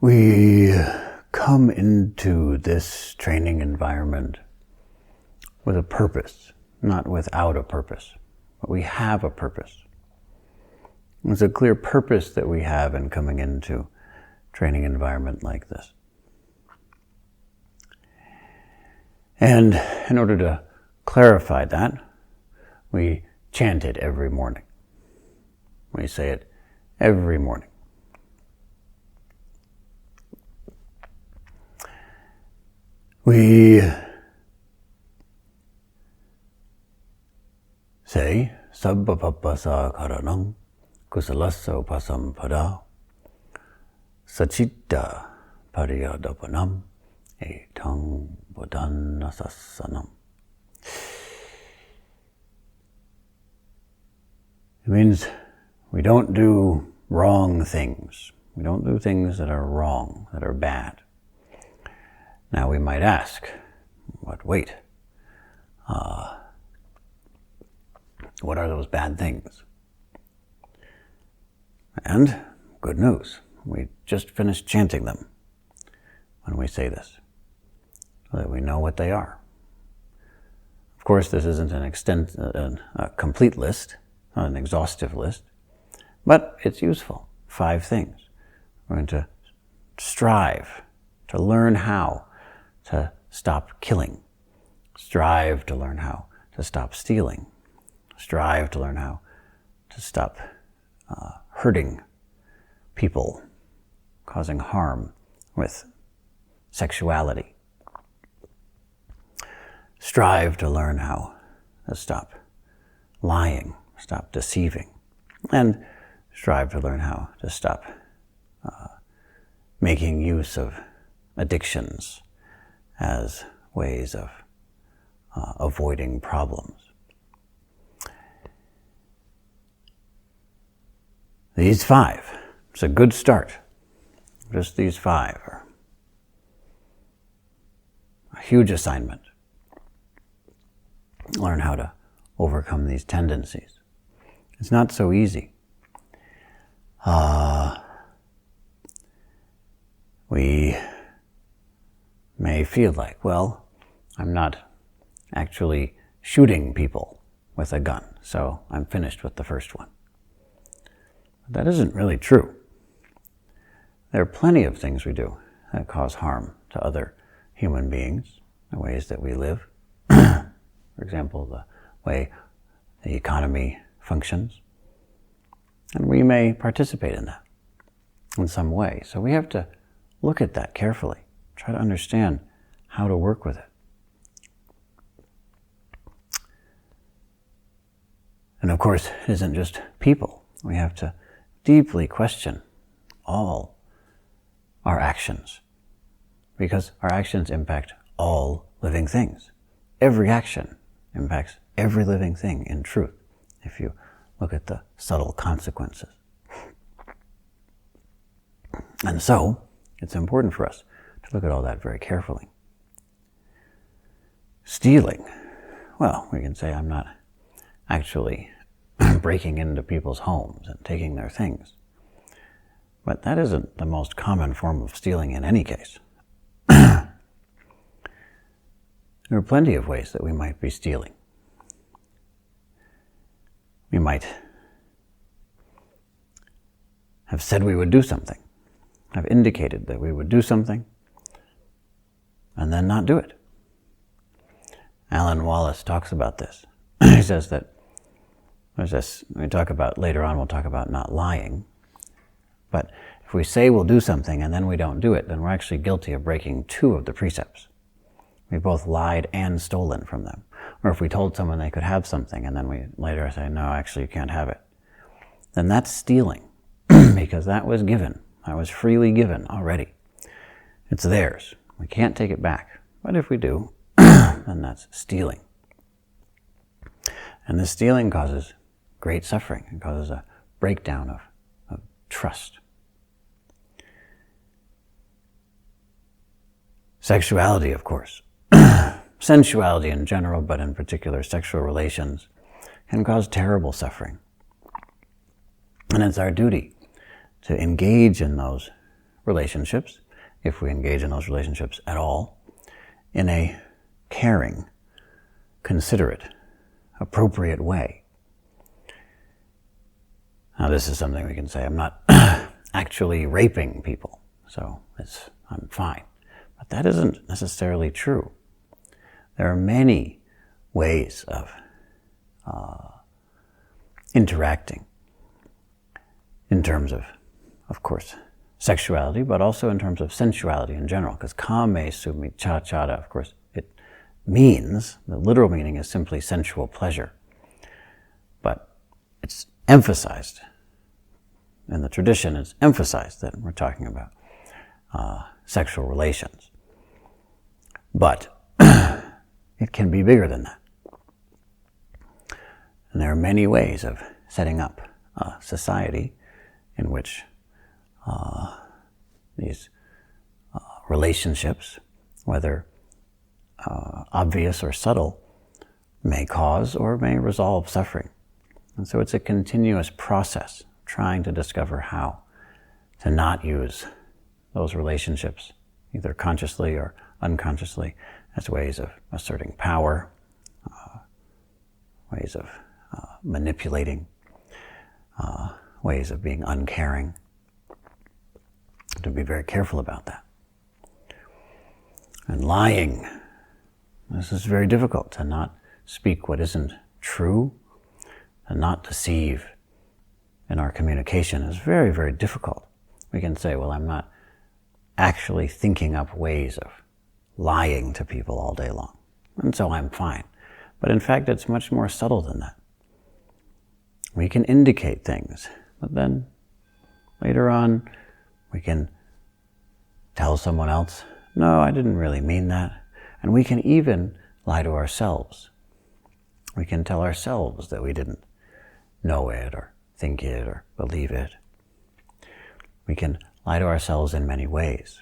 We come into this training environment with a purpose, not without a purpose, but we have a purpose. There's a clear purpose that we have in coming into training environment like this. And in order to clarify that, we chant it every morning. We say it every morning. We say, Sabba Pappasa Karanam Kusalasa Upasampada Sachitta Pariyadapanam Etang Bodhanasasanam. It means we don't do wrong things. We don't do things that are wrong, that are bad. Now we might ask, what are those bad things? And good news, we just finished chanting them when we say this, so that we know what they are. Of course, this isn't a complete list, not an exhaustive list, but it's useful. 5 things. We're going to strive to learn how to stop killing, strive to learn how to stop stealing, strive to learn how to stop hurting people, causing harm with sexuality, strive to learn how to stop lying, stop deceiving, and strive to learn how to stop making use of addictions as ways of avoiding problems. These 5, it's a good start. Just these 5 are a huge assignment. Learn how to overcome these tendencies. It's not so easy. We may feel like, well, I'm not actually shooting people with a gun, so I'm finished with the first one. But that isn't really true. There are plenty of things we do that cause harm to other human beings, the ways that we live. For example, the way the economy functions. And we may participate in that in some way. So we have to look at that carefully, try to understand how to work with it. And of course, it isn't just people. We have to deeply question all our actions, because our actions impact all living things. Every action impacts every living thing in truth, if you look at the subtle consequences. And so, it's important for us to look at all that very carefully. Stealing. Well, we can say I'm not actually breaking into people's homes and taking their things. But that isn't the most common form of stealing in any case. There are plenty of ways that we might be stealing. We might have said we would do something, have indicated that we would do something, and then not do it. Alan Wallace talks about this. He says that later on we'll talk about not lying. But if we say we'll do something and then we don't do it, then we're actually guilty of breaking 2 of the precepts. We both lied and stolen from them. Or if we told someone they could have something and then we later say, no, actually you can't have it, then that's stealing because that was given. That was freely given already. It's theirs. We can't take it back. But if we do, then that's stealing. And this stealing causes great suffering. It causes a breakdown of trust. Sexuality, of course. Sensuality in general, but in particular sexual relations, can cause terrible suffering. And it's our duty to engage in those relationships, if we engage in those relationships at all, in a caring, considerate, appropriate way. Now, this is something we can say, I'm not actually raping people, so I'm fine. But that isn't necessarily true. There are many ways of interacting in terms of course, sexuality, but also in terms of sensuality in general, because kame sumi cha chara, of course, it means, the literal meaning is simply sensual pleasure. But it's emphasized, in the tradition, it's emphasized that we're talking about sexual relations. But it can be bigger than that. And there are many ways of setting up a society in which these relationships, whether obvious or subtle, may cause or may resolve suffering. And so it's a continuous process, trying to discover how to not use those relationships, either consciously or unconsciously, as ways of asserting power, ways of manipulating, ways of being uncaring. To be very careful about that. And lying, this is very difficult, to not speak what isn't true, and not deceive in our communication is very, very difficult. We can say, well, I'm not actually thinking up ways of lying to people all day long, and so I'm fine. But in fact, it's much more subtle than that. We can indicate things, but then later on, we can tell someone else, no, I didn't really mean that. And we can even lie to ourselves. We can tell ourselves that we didn't know it or think it or believe it. We can lie to ourselves in many ways.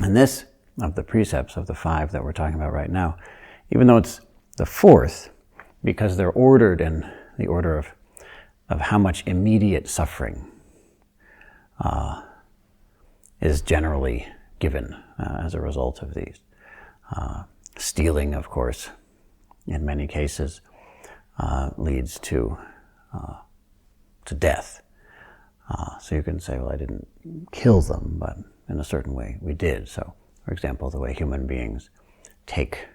And this, of the precepts of the 5 that we're talking about right now, even though it's the 4th, because they're ordered in the order of how much immediate suffering is generally given as a result of these. Stealing, of course, in many cases, leads to death. So you can say, well, I didn't kill them, but in a certain way we did. So, for example, the way human beings take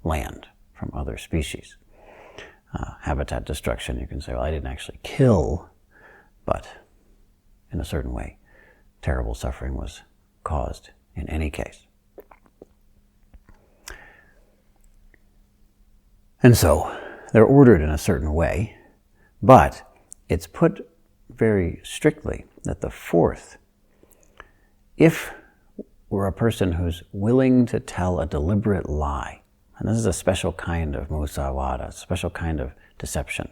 land from other species. Habitat destruction, you can say, well, I didn't actually kill, but in a certain way, terrible suffering was caused in any case. And so, they're ordered in a certain way, but it's put very strictly that the 4th, if we're a person who's willing to tell a deliberate lie, and this is a special kind of musawada, a special kind of deception,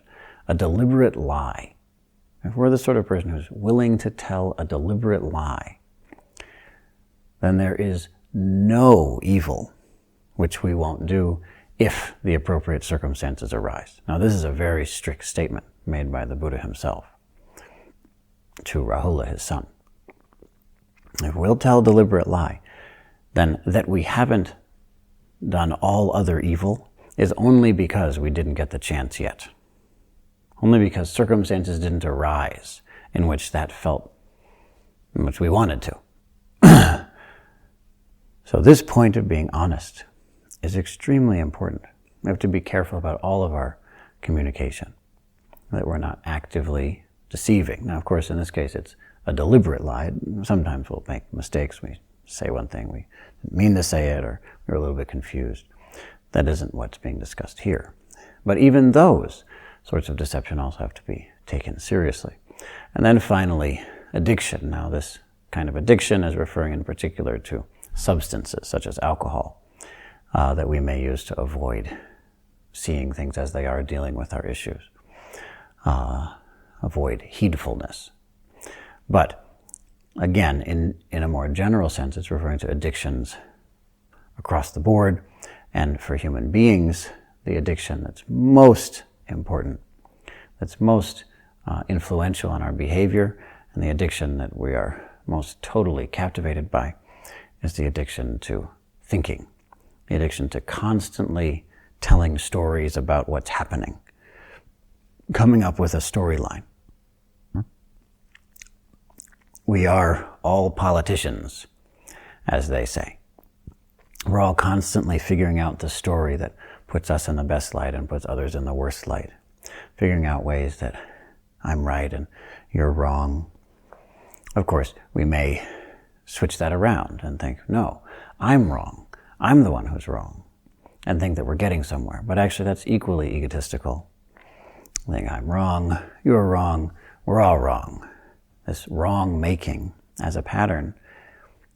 a deliberate lie. If we're the sort of person who's willing to tell a deliberate lie, then there is no evil which we won't do if the appropriate circumstances arise. Now, this is a very strict statement made by the Buddha himself to Rahula, his son. If we'll tell a deliberate lie, then that we haven't done all other evil is only because we didn't get the chance yet. Only because circumstances didn't arise in which that felt, in which we wanted to. So this point of being honest is extremely important. We have to be careful about all of our communication, that we're not actively deceiving. Now, of course, in this case, it's a deliberate lie. Sometimes we'll make mistakes. We say one thing, we didn't mean to say it, or we're a little bit confused. That isn't what's being discussed here. But even those sorts of deception also have to be taken seriously. And then finally, addiction. Now, this kind of addiction is referring in particular to substances, such as alcohol, that we may use to avoid seeing things as they are, dealing with our issues. Avoid heedfulness. But again, in a more general sense, it's referring to addictions across the board. And for human beings, the addiction that's most important, that's most influential on our behavior, And the addiction that we are most totally captivated by is the addiction to thinking, the addiction to constantly telling stories about what's happening, coming up with a storyline. We are all politicians, as they say. We're all constantly figuring out the story that puts us in the best light and puts others in the worst light, figuring out ways that I'm right and you're wrong. Of course, we may switch that around and think, no, I'm wrong. I'm the one who's wrong, and think that we're getting somewhere. But actually, that's equally egotistical. I think I'm wrong, you're wrong, we're all wrong. This wrong-making as a pattern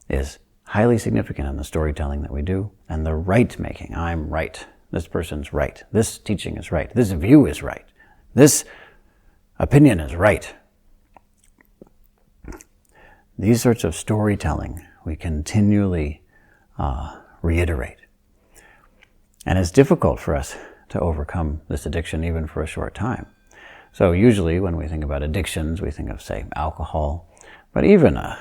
is highly significant in the storytelling that we do, and the right-making. I'm right. This person's right. This teaching is right. This view is right. This opinion is right. These sorts of storytelling we continually reiterate. And it's difficult for us to overcome this addiction even for a short time. So usually when we think about addictions, we think of, say, alcohol. But even an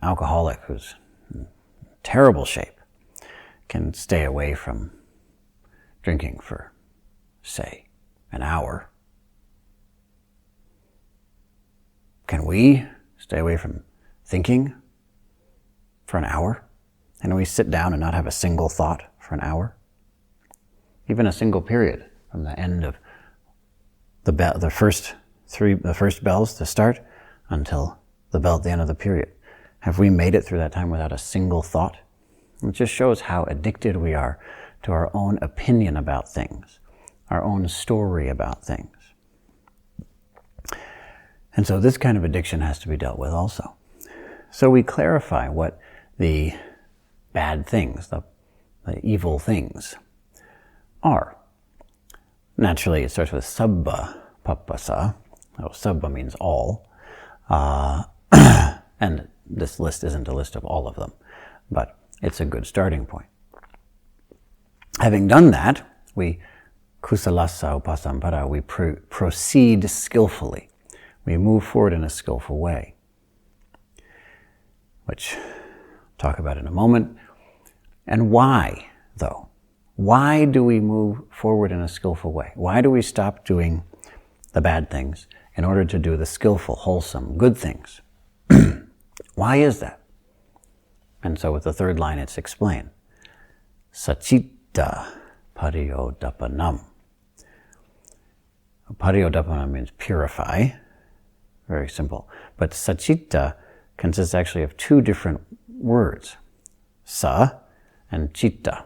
alcoholic who's in terrible shape can stay away from drinking for, say, an hour. Can we stay away from thinking for an hour? Can we sit down and not have a single thought for an hour? Even a single period from the end of the first bells to start until the bell at the end of the period. Have we made it through that time without a single thought? It just shows how addicted we are to our own opinion about things, our own story about things. And so this kind of addiction has to be dealt with also. So we clarify what the bad things, the evil things are. Naturally, it starts with sabba papasa. Oh, sabba means all. And this list isn't a list of all of them, but it's a good starting point. Having done that, we kusalasa upasampara, we proceed skillfully. We move forward in a skillful way, which I'll talk about in a moment. And why, though? Why do we move forward in a skillful way? Why do we stop doing the bad things in order to do the skillful, wholesome, good things? Why is that? And so with the third line, it's explained. Sacitta pariyodapanam. Pariyodapanam means purify. Very simple. But sacitta consists actually of two different words. Sa and citta.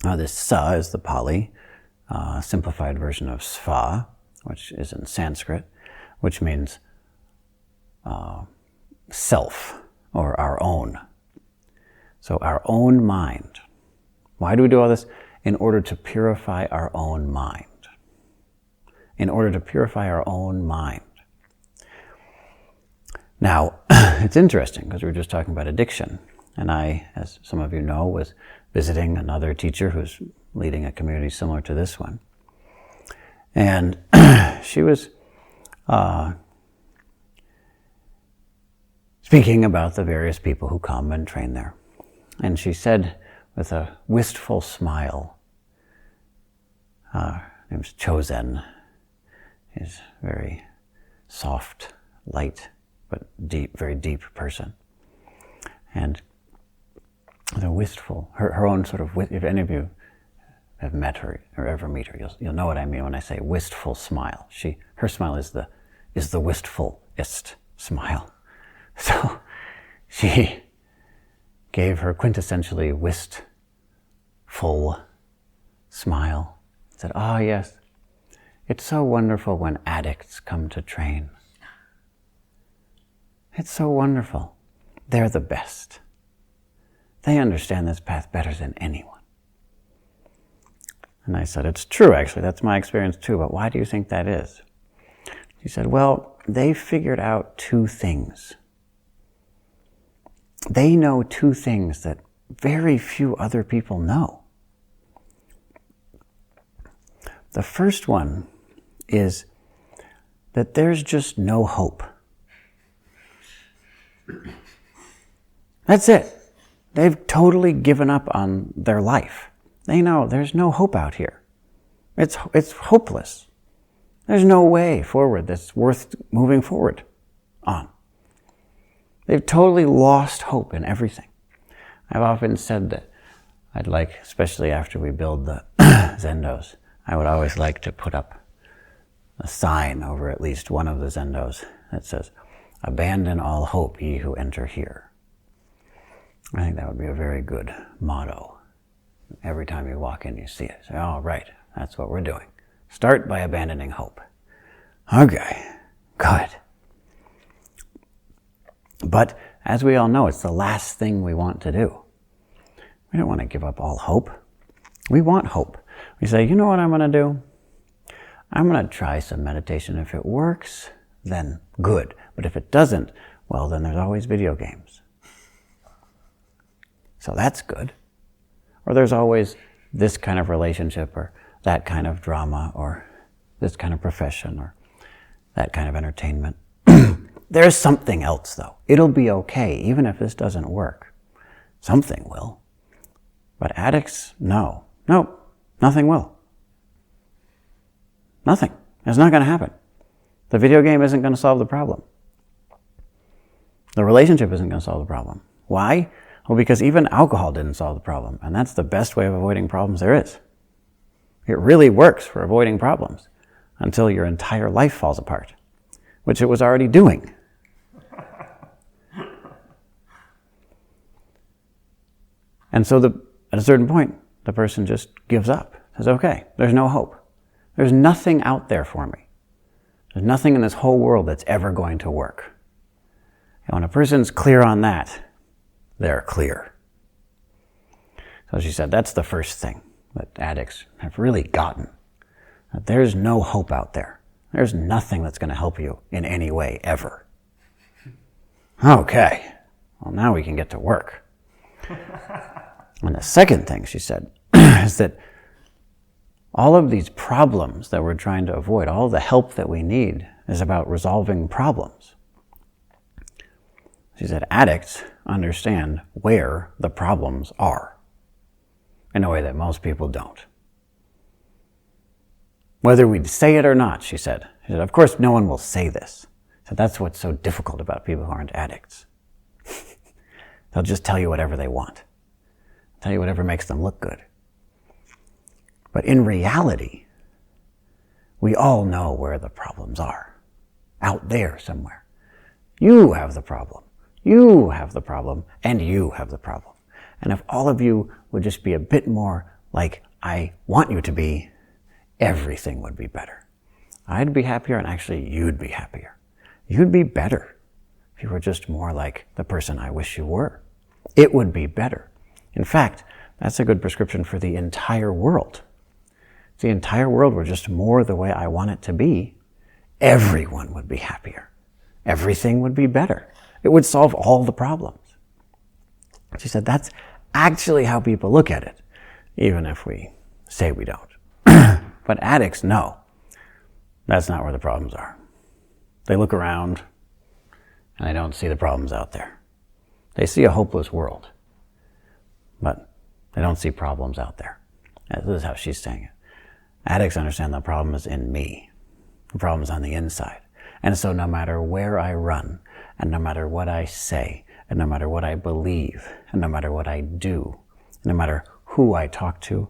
This sa is the Pali, simplified version of sva, which is in Sanskrit, which means self, or our own. So our own mind. Why do we do all this? In order to purify our own mind. In order to purify our own mind. Now, it's interesting because we were just talking about addiction. And I, as some of you know, was visiting another teacher who's leading a community similar to this one. And she was speaking about the various people who come and train there. And she said with a wistful smile, her name's Chozen, is very soft, light, but deep, very deep person. And the wistful, her own sort of, if any of you have met her or ever meet her, you'll know what I mean when I say wistful smile. Her smile is the wistfulest smile. So she gave her quintessentially wistful smile. Said, "Ah, yes, it's so wonderful when addicts come to train. It's so wonderful. They're the best. They understand this path better than anyone." And I said, "It's true, actually. That's my experience too. But why do you think that is?" She said, "Well, they figured out two things. They know two things that very few other people know. The first one is that there's just no hope. That's it. They've totally given up on their life. They know there's no hope out here. It's hopeless. There's no way forward that's worth moving forward on. They've totally lost hope in everything. I've often said that I'd like, especially after we build the zendos, I would always like to put up a sign over at least one of the zendos that says, "Abandon all hope, ye who enter here." I think that would be a very good motto. Every time you walk in, you see it. Say, "Oh, right, that's what we're doing. Start by abandoning hope." Okay, good. But as we all know, it's the last thing we want to do. We don't want to give up all hope. We want hope. We say, you know what I'm going to do? I'm going to try some meditation. If it works, then good. But if it doesn't, well, then there's always video games. So that's good. Or there's always this kind of relationship or that kind of drama or this kind of profession or that kind of entertainment. There's something else, though. It'll be okay, even if this doesn't work. Something will. But addicts, no. Nope, nothing will. Nothing. It's not going to happen. The video game isn't going to solve the problem. The relationship isn't going to solve the problem. Why? Well, because even alcohol didn't solve the problem, and that's the best way of avoiding problems there is. It really works for avoiding problems until your entire life falls apart, which it was already doing. And so at a certain point, the person just gives up. Says, okay, there's no hope. There's nothing out there for me. There's nothing in this whole world that's ever going to work. And when a person's clear on that, they're clear. So she said, that's the first thing that addicts have really gotten. That there's no hope out there. There's nothing that's going to help you in any way, ever. Okay, well now we can get to work. And the second thing she said is that all of these problems that we're trying to avoid, all the help that we need is about resolving problems. She said addicts understand where the problems are in a way that most people don't. Whether we'd say it or not, she said, of course no one will say this. So that's what's so difficult about people who aren't addicts. They'll just tell you whatever they want. Tell you whatever makes them look good. But in reality, we all know where the problems are. Out there somewhere. You have the problem. You have the problem. And you have the problem. And if all of you would just be a bit more like I want you to be, everything would be better. I'd be happier, and actually you'd be happier. You'd be better if you were just more like the person I wish you were. It would be better. In fact, that's a good prescription for the entire world. If the entire world were just more the way I want it to be, everyone would be happier. Everything would be better. It would solve all the problems. She said that's actually how people look at it, even if we say we don't. But addicts know that's not where the problems are. They look around and they don't see the problems out there. They see a hopeless world, but they don't see problems out there. This is how she's saying it. Addicts understand the problem is in me. The problem is on the inside. And so no matter where I run, and no matter what I say, and no matter what I believe, and no matter what I do, no matter who I talk to,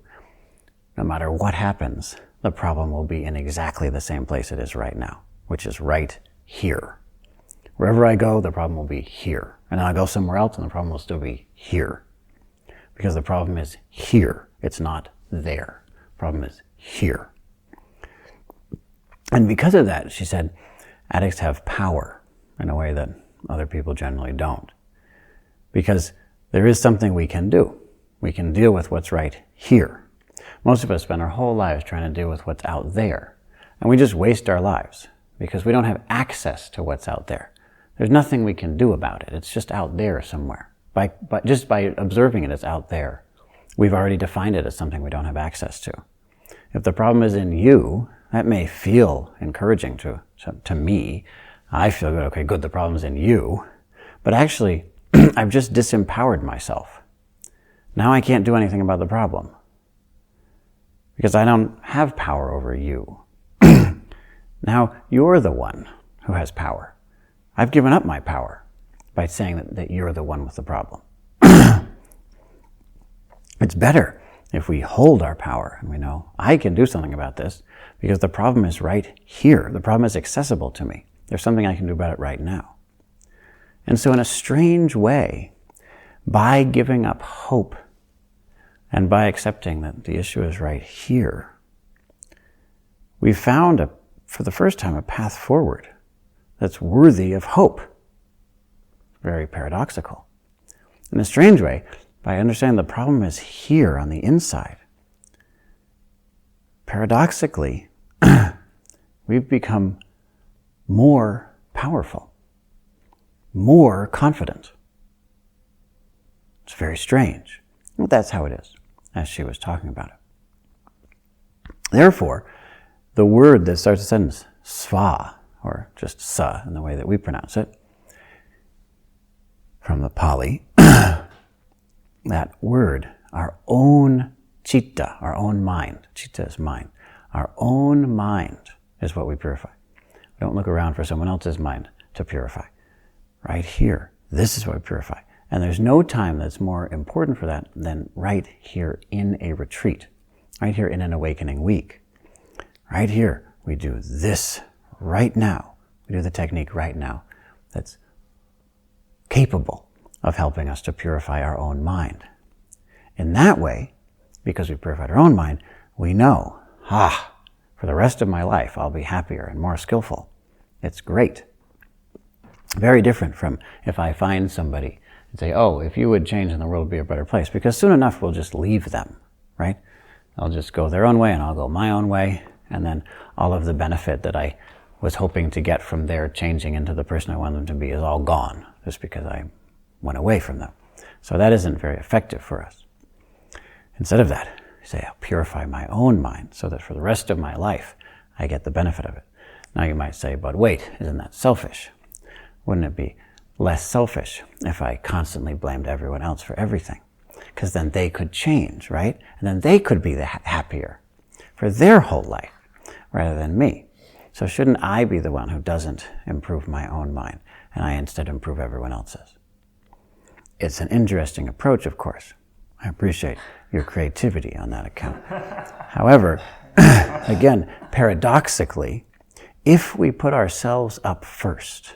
no matter what happens, the problem will be in exactly the same place it is right now, which is right here. Wherever I go, the problem will be here. And then I'll go somewhere else and the problem will still be here. Because the problem is here. It's not there. The problem is here. And because of that, she said, addicts have power in a way that other people generally don't. Because there is something we can do. We can deal with what's right here. Most of us spend our whole lives trying to deal with what's out there. And we just waste our lives because we don't have access to what's out there. There's nothing we can do about it. It's just out there somewhere. Just by observing it, it's out there. We've already defined it as something we don't have access to. If the problem is in you, That may feel encouraging to me. I feel good, okay, good, the problem's in you. But actually, I've just disempowered myself. Now I can't do anything about the problem because I don't have power over you. Now you're the one who has power. I've given up my power by saying that you're the one with the problem. It's better if we hold our power and we know, I can do something about this because the problem is right here. The problem is accessible to me. There's something I can do about it right now. And so in a strange way, by giving up hope and by accepting that the issue is right here, we found, for the first time, a path forward that's worthy of hope. Very paradoxical. In a strange way, by understanding the problem is here on the inside, paradoxically, we've become more powerful, more confident. It's very strange. But that's how it is, as she was talking about it. Therefore, the word that starts the sentence, sva, or just sa in the way that we pronounce it, from the Pali, that word, our own citta, our own mind, citta is mind, our own mind is what we purify. We don't look around for someone else's mind to purify. Right here, this is what we purify. And there's no time that's more important for that than right here in a retreat, right here in an awakening week. Right here, we do this right now. We do the technique right now that's capable of helping us to purify our own mind. In that way, because we purified our own mind, we know, for the rest of my life, I'll be happier and more skillful. It's great. Very different from if I find somebody and say, oh, if you would change and the world would be a better place, because soon enough we'll just leave them, right? They'll just go their own way and I'll go my own way, and then all of the benefit that I was hoping to get from their changing into the person I want them to be is all gone, just because I went away from them. So that isn't very effective for us. Instead of that, I say, I'll purify my own mind so that for the rest of my life, I get the benefit of it. Now you might say, but wait, isn't that selfish? Wouldn't it be less selfish if I constantly blamed everyone else for everything? Because then they could change, right? And then they could be the happier for their whole life rather than me. So shouldn't I be the one who doesn't improve my own mind and I instead improve everyone else's? It's an interesting approach, of course. I appreciate your creativity on that account. However, again, paradoxically, if we put ourselves up first,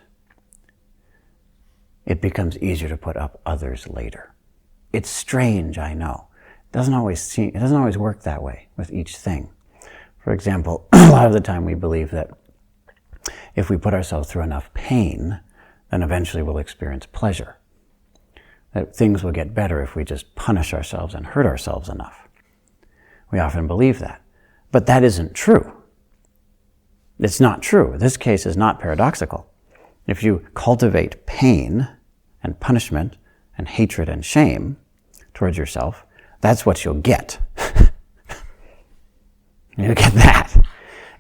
it becomes easier to put up others later. It's strange, I know. It doesn't always work that way with each thing. For example, a lot of the time we believe that if we put ourselves through enough pain, then eventually we'll experience pleasure. That things will get better if we just punish ourselves and hurt ourselves enough. We often believe that. But that isn't true. It's not true. This case is not paradoxical. If you cultivate pain and punishment and hatred and shame towards yourself, that's what you'll get. You'll get that.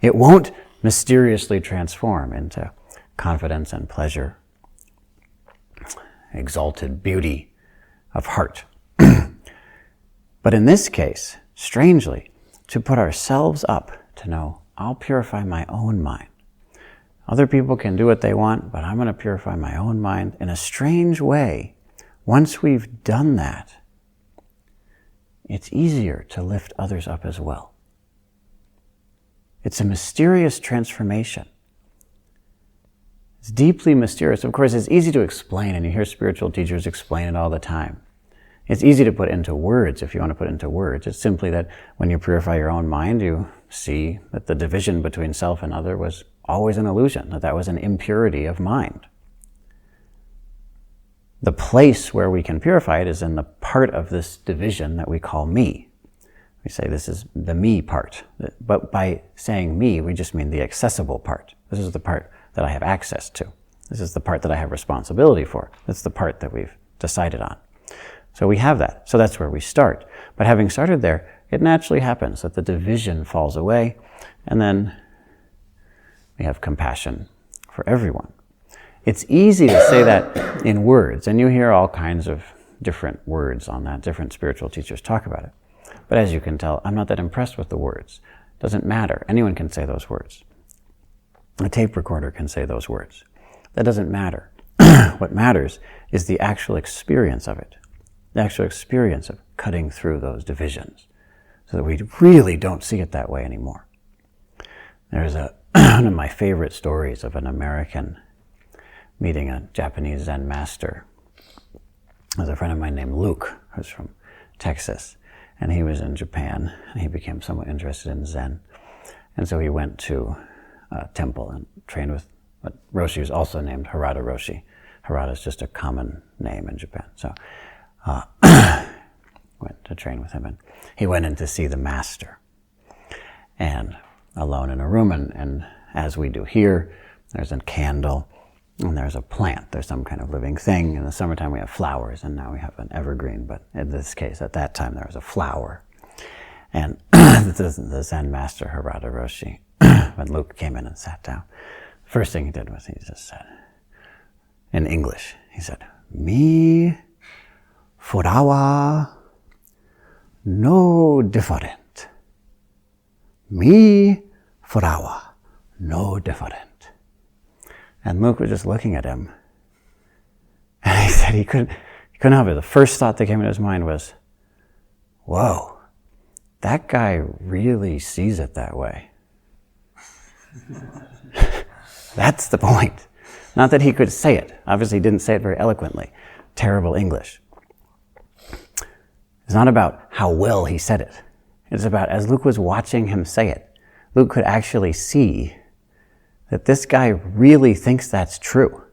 It won't mysteriously transform into confidence and pleasure, exalted beauty of heart. But in this case, strangely, to put ourselves up to know, I'll purify my own mind. Other people can do what they want, but I'm going to purify my own mind. In a strange way, once we've done that, it's easier to lift others up as well. It's a mysterious transformation. It's deeply mysterious. Of course, it's easy to explain, and you hear spiritual teachers explain it all the time. It's easy to put into words if you want to put it into words. It's simply that when you purify your own mind, you see that the division between self and other was always an illusion, that was an impurity of mind. The place where we can purify it is in the part of this division that we call me. We say this is the me part. But by saying me, we just mean the accessible part. This is the part that I have access to. This is the part that I have responsibility for. That's the part that we've decided on. So we have that. So that's where we start. But having started there, it naturally happens that the division falls away, and then we have compassion for everyone. It's easy to say that in words, and you hear all kinds of different words on that. Different spiritual teachers talk about it. But as you can tell, I'm not that impressed with the words. It doesn't matter. Anyone can say those words. A tape recorder can say those words. That doesn't matter. What matters is the actual experience of it, the actual experience of cutting through those divisions, so that we really don't see it that way anymore. There's one of my favorite stories of an American meeting a Japanese Zen master. There's a friend of mine named Luke, who's from Texas, and he was in Japan, and he became somewhat interested in Zen. And so he went to a temple and trained with what Roshi was also named Harada Roshi. Harada is just a common name in Japan. So went to train with him, and he went in to see the master. And alone in a room, and as we do here, there's a candle, and there's a plant. There's some kind of living thing. In the summertime we have flowers, and now we have an evergreen, but in this case, at that time, there was a flower. And the Zen master, Harada Roshi, when Luke came in and sat down, first thing he did was he just said, in English, he said, "Mi furawa no different. Mi furawa no different." And Luke was just looking at him, and he said he couldn't help it. The first thought that came into his mind was, whoa, that guy really sees it that way. That's the point. Not that he could say it. Obviously, he didn't say it very eloquently. Terrible English. It's not about how well he said it. It's about, as Luke was watching him say it, Luke could actually see that this guy really thinks that's true.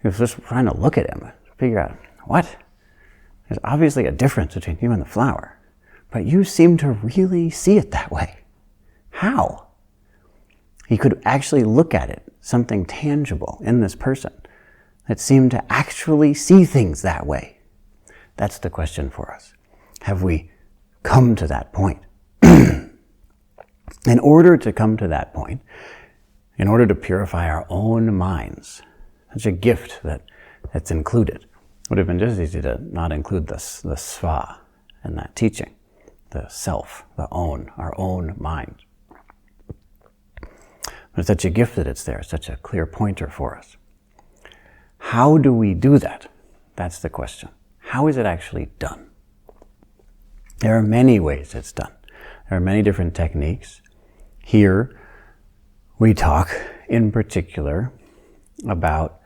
He was just trying to look at him, figure out, what? There's obviously a difference between you and the flower, but you seem to really see it that way. How? He could actually look at it, something tangible in this person that seemed to actually see things that way. That's the question for us. Have we come to that point? In order to come to that point, in order to purify our own minds, such a gift that's included, would have been just easy to not include the sva in that teaching, the self, the own, our own mind. But it's such a gift that it's there, such a clear pointer for us. How do we do that? That's the question. How is it actually done? There are many ways it's done. There are many different techniques. Here, we talk in particular about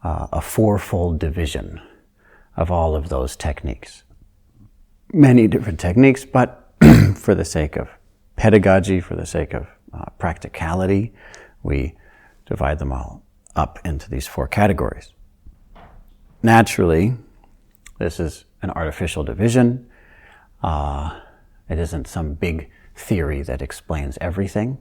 a fourfold division of all of those techniques. Many different techniques, but for the sake of pedagogy, for the sake of practicality, we divide them all up into these four categories. Naturally, this is an artificial division. It isn't some big theory that explains everything.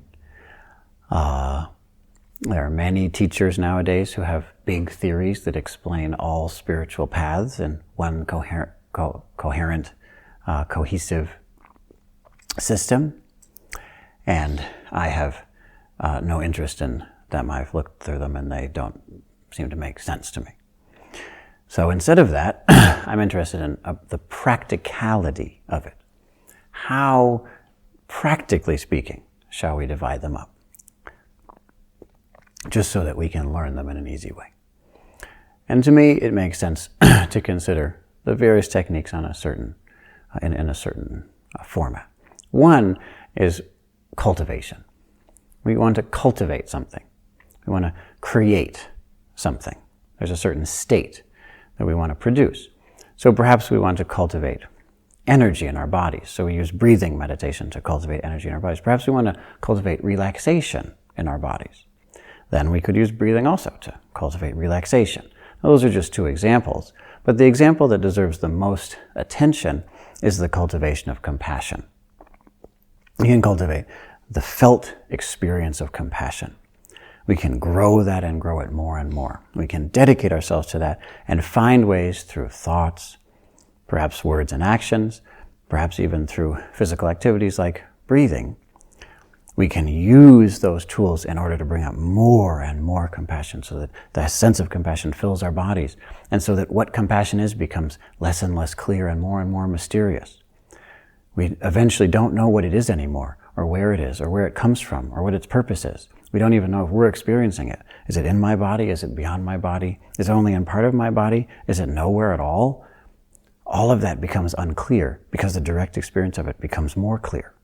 There are many teachers nowadays who have big theories that explain all spiritual paths in one coherent, cohesive system. And I have no interest in them. I've looked through them and they don't seem to make sense to me. So instead of that, I'm interested in the practicality of it. How, practically speaking, shall we divide them up? Just so that we can learn them in an easy way. And to me, it makes sense to consider the various techniques on a certain, in a certain format. One is cultivation. We want to cultivate something. We want to create something. There's a certain state that we want to produce. So perhaps we want to cultivate energy in our bodies. So we use breathing meditation to cultivate energy in our bodies. Perhaps we want to cultivate relaxation in our bodies. Then we could use breathing also to cultivate relaxation. Those are just two examples. But the example that deserves the most attention is the cultivation of compassion. You can cultivate the felt experience of compassion. We can grow that and grow it more and more. We can dedicate ourselves to that and find ways through thoughts, perhaps words and actions, perhaps even through physical activities like breathing, we can use those tools in order to bring up more and more compassion, so that the sense of compassion fills our bodies, and so that what compassion is becomes less and less clear and more mysterious. We eventually don't know what it is anymore, or where it comes from, or what its purpose is. We don't even know if we're experiencing it. Is it in my body? Is it beyond my body? Is it only in part of my body? Is it nowhere at all? All of that becomes unclear because the direct experience of it becomes more clear.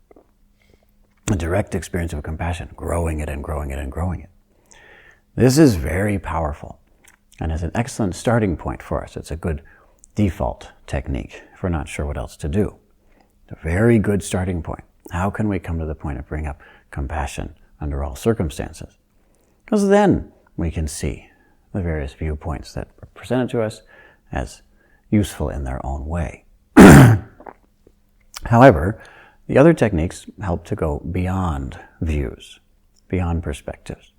A direct experience of compassion, growing it and growing it and growing it. This is very powerful and is an excellent starting point for us. It's a good default technique if we're not sure what else to do. It's a very good starting point. How can we come to the point of bringing up compassion under all circumstances? Because then we can see the various viewpoints that are presented to us as useful in their own way. However, the other techniques help to go beyond views, beyond perspectives.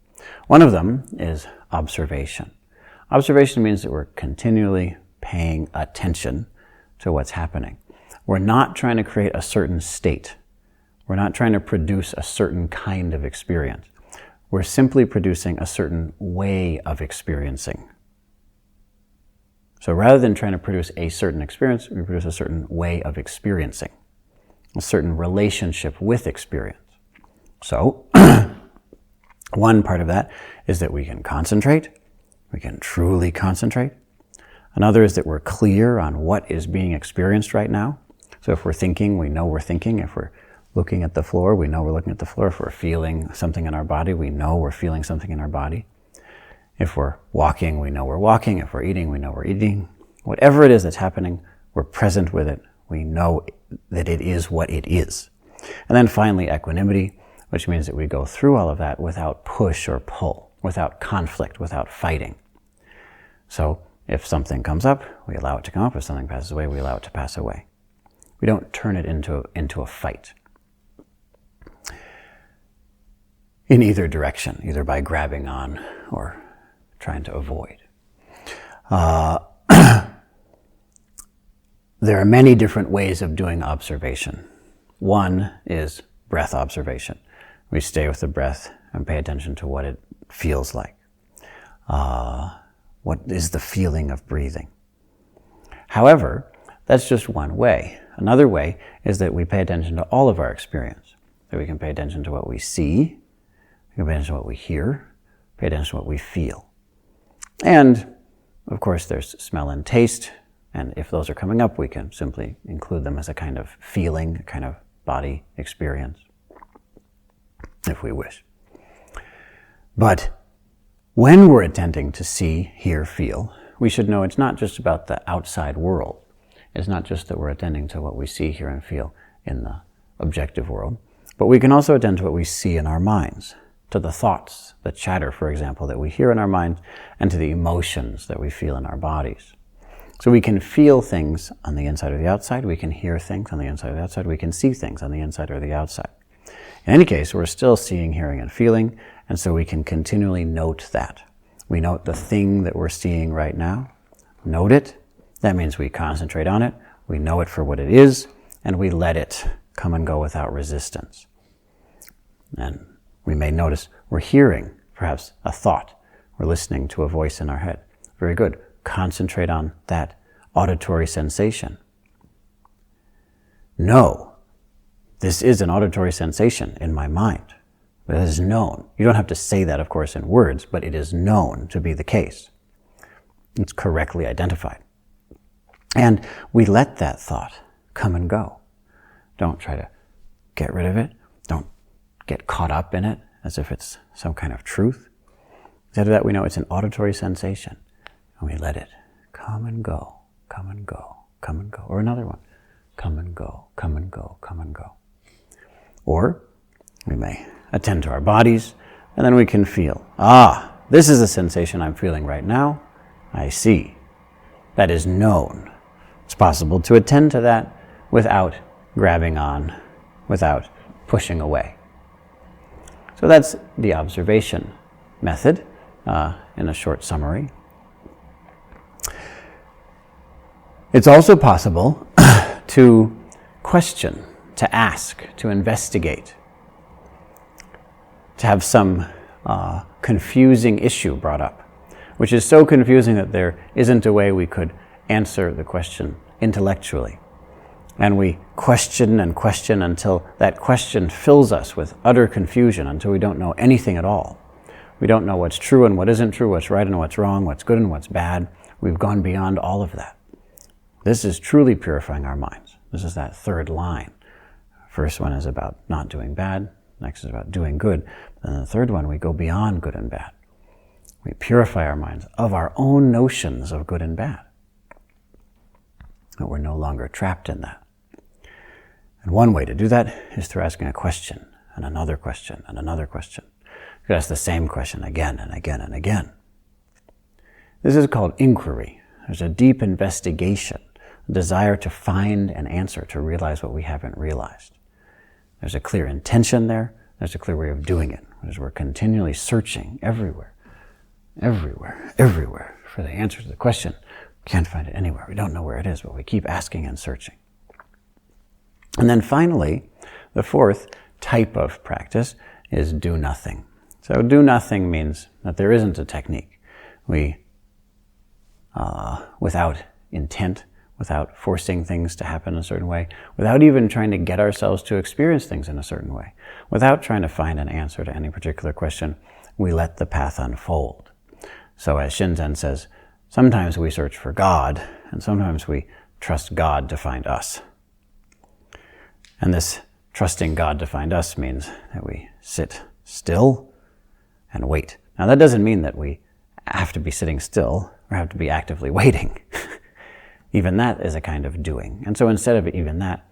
One of them is observation. Observation means that we're continually paying attention to what's happening. We're not trying to create a certain state. We're not trying to produce a certain kind of experience. We're simply producing a certain way of experiencing. So rather than trying to produce a certain experience, we produce a certain way of experiencing, a certain relationship with experience. So, one part of that is that we can concentrate. We can truly concentrate. Another is that we're clear on what is being experienced right now. So if we're thinking, we know we're thinking. If we're looking at the floor, we know we're looking at the floor. If we're feeling something in our body, we know we're feeling something in our body. If we're walking, we know we're walking. If we're eating, we know we're eating. Whatever it is that's happening, we're present with it. We know that it is what it is. And then finally, equanimity, which means that we go through all of that without push or pull, without conflict, without fighting. So if something comes up, we allow it to come up. If something passes away, we allow it to pass away. We don't turn it into a fight in either direction, either by grabbing on or trying to avoid. There are many different ways of doing observation. One is breath observation. We stay with the breath and pay attention to what it feels like. What is the feeling of breathing? However, that's just one way. Another way is that we pay attention to all of our experience. That we can pay attention to what we see, we can pay attention to what we hear, pay attention to what we feel. And, of course, there's smell and taste. And if those are coming up, we can simply include them as a kind of feeling, a kind of body experience, if we wish. But when we're attempting to see, hear, feel, we should know it's not just about the outside world. It's not just that we're attending to what we see, hear, and feel in the objective world, but we can also attend to what we see in our minds, to the thoughts, the chatter, for example, that we hear in our minds, and to the emotions that we feel in our bodies. So we can feel things on the inside or the outside, we can hear things on the inside or the outside, we can see things on the inside or the outside. In any case, we're still seeing, hearing, and feeling, and so we can continually note that. We note the thing that we're seeing right now, note it. That means we concentrate on it, we know it for what it is, and we let it come and go without resistance. And we may notice we're hearing, perhaps, a thought. We're listening to a voice in our head. Very good. Concentrate on that auditory sensation. No, this is an auditory sensation in my mind. It is known. You don't have to say that, of course, in words, but it is known to be the case. It's correctly identified. And we let that thought come and go. Don't try to get rid of it. Don't get caught up in it as if it's some kind of truth. Instead of that, we know it's an auditory sensation. And we let it come and go, come and go, come and go. Or another one, come and go, come and go, come and go. Or we may attend to our bodies, and then we can feel, this is a sensation I'm feeling right now. I see. That is known. It's possible to attend to that without grabbing on, without pushing away. So that's the observation method in a short summary. It's also possible to question, to ask, to investigate, to have some confusing issue brought up, which is so confusing that there isn't a way we could answer the question intellectually. And we question and question until that question fills us with utter confusion, until we don't know anything at all. We don't know what's true and what isn't true, what's right and what's wrong, what's good and what's bad. We've gone beyond all of that. This is truly purifying our minds. This is that third line. First one is about not doing bad. Next is about doing good. And the third one, we go beyond good and bad. We purify our minds of our own notions of good and bad. That we're no longer trapped in that. And one way to do that is through asking a question, and another question, and another question. You could ask the same question again and again and again. This is called inquiry. There's a deep investigation, a desire to find an answer, to realize what we haven't realized. There's a clear intention there. There's a clear way of doing it, because we're continually searching everywhere for the answer to the question. We can't find it anywhere. We don't know where it is, but we keep asking and searching. And then finally, the fourth type of practice is do nothing. So do nothing means that there isn't a technique. We, without intent, without forcing things to happen a certain way, without even trying to get ourselves to experience things in a certain way, without trying to find an answer to any particular question, we let the path unfold. So as Shinzen says, sometimes we search for God, and sometimes we trust God to find us. And this trusting God to find us means that we sit still and wait. Now that doesn't mean that we have to be sitting still or have to be actively waiting. Even that is a kind of doing. And so instead of even that,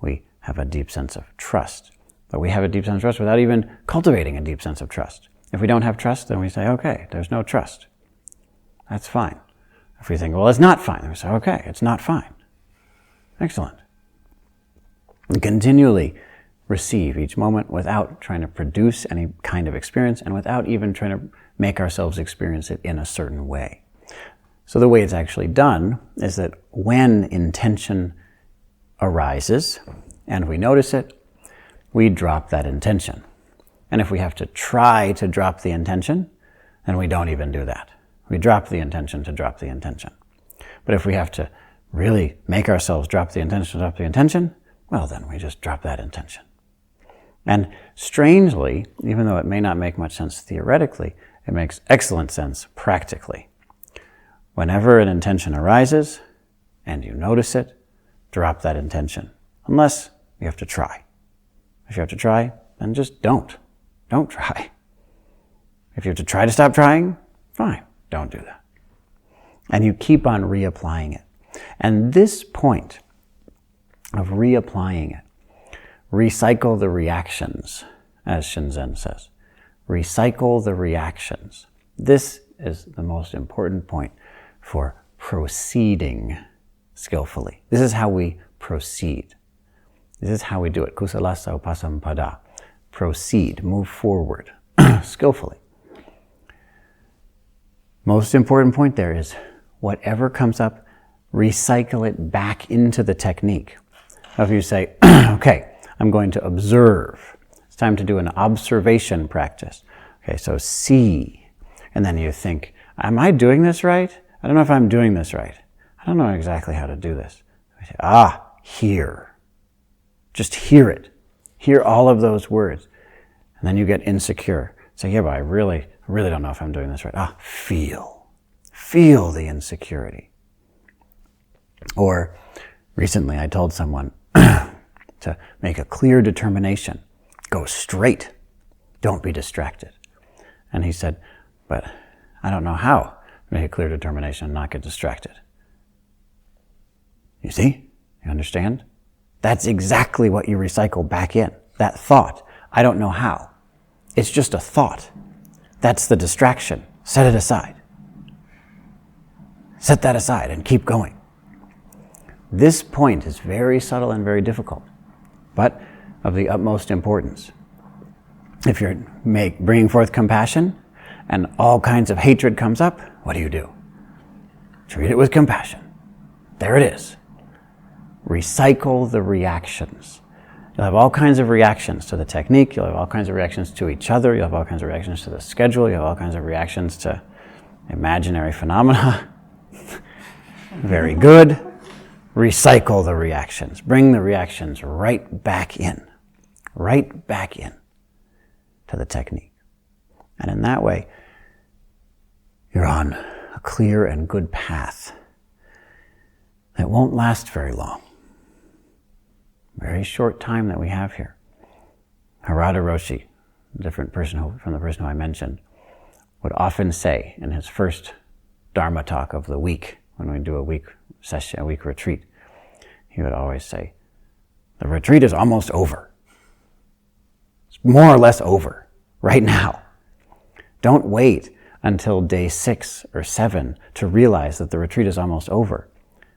we have a deep sense of trust. But we have a deep sense of trust without even cultivating a deep sense of trust. If we don't have trust, then we say, okay, there's no trust. That's fine. If we think, well, it's not fine, then we say, okay, it's not fine. Excellent. We continually receive each moment without trying to produce any kind of experience and without even trying to make ourselves experience it in a certain way. So the way it's actually done is that when intention arises and we notice it, we drop that intention. And if we have to try to drop the intention, then we don't even do that. We drop the intention to drop the intention. But if we have to really make ourselves drop the intention, well, then we just drop that intention. And strangely, even though it may not make much sense theoretically, it makes excellent sense practically. Whenever an intention arises and you notice it, drop that intention. Unless you have to try. If you have to try, then just don't. Don't try. If you have to try to stop trying, fine, don't do that. And you keep on reapplying it. And this point of reapplying it, recycle the reactions, as Shinzen says. Recycle the reactions. This is the most important point for proceeding skillfully. This is how we proceed. This is how we do it. Kusalasa upasampada. Proceed, move forward, skillfully. Most important point there is whatever comes up, recycle it back into the technique. If you say, okay, I'm going to observe. It's time to do an observation practice. Okay, so see. And then you think, am I doing this right? I don't know if I'm doing this right. I don't know exactly how to do this. I say, hear. Just hear it. Hear all of those words. And then you get insecure. Say, yeah, but I really don't know if I'm doing this right. Feel. Feel the insecurity. Or recently I told someone to make a clear determination. Go straight. Don't be distracted. And he said, but I don't know how to make a clear determination and not get distracted. You see? You understand? That's exactly what you recycle back in. That thought. I don't know how. It's just a thought. That's the distraction. Set it aside. Set that aside and keep going. This point is very subtle and very difficult, but of the utmost importance. If you're bringing forth compassion and all kinds of hatred comes up, what do? Treat it with compassion. There it is. recycle the reactions. You'll have all kinds of reactions to the technique, you'll have all kinds of reactions to each other, you'll have all kinds of reactions to the schedule, you'll have all kinds of reactions to imaginary phenomena. Very good. Recycle the reactions. Bring the reactions right back in to the technique. And in that way, you're on a clear and good path that won't last very long. Very short time that we have here. Harada Roshi, a different person from the person who I mentioned, would often say in his first Dharma talk of the week, when we do a week session, a week retreat, he would always say, the retreat is almost over. It's more or less over right now. Don't wait until day 6 or 7 to realize that the retreat is almost over.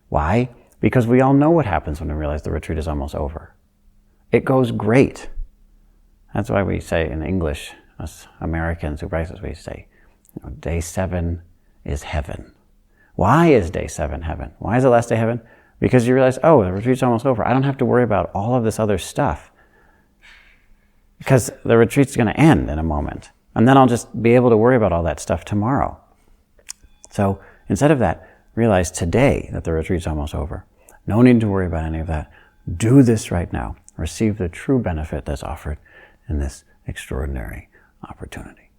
Why? Because we all know what happens when we realize the retreat is almost over. It goes great. That's why we say in English, us Americans who practice, we say, day 7 is heaven. Why is day 7 heaven? Why is the last day heaven? Because you realize, oh, the retreat's almost over. I don't have to worry about all of this other stuff. Because the retreat's going to end in a moment. And then I'll just be able to worry about all that stuff tomorrow. So instead of that, realize today that the retreat's almost over. No need to worry about any of that. Do this right now. Receive the true benefit that's offered in this extraordinary opportunity.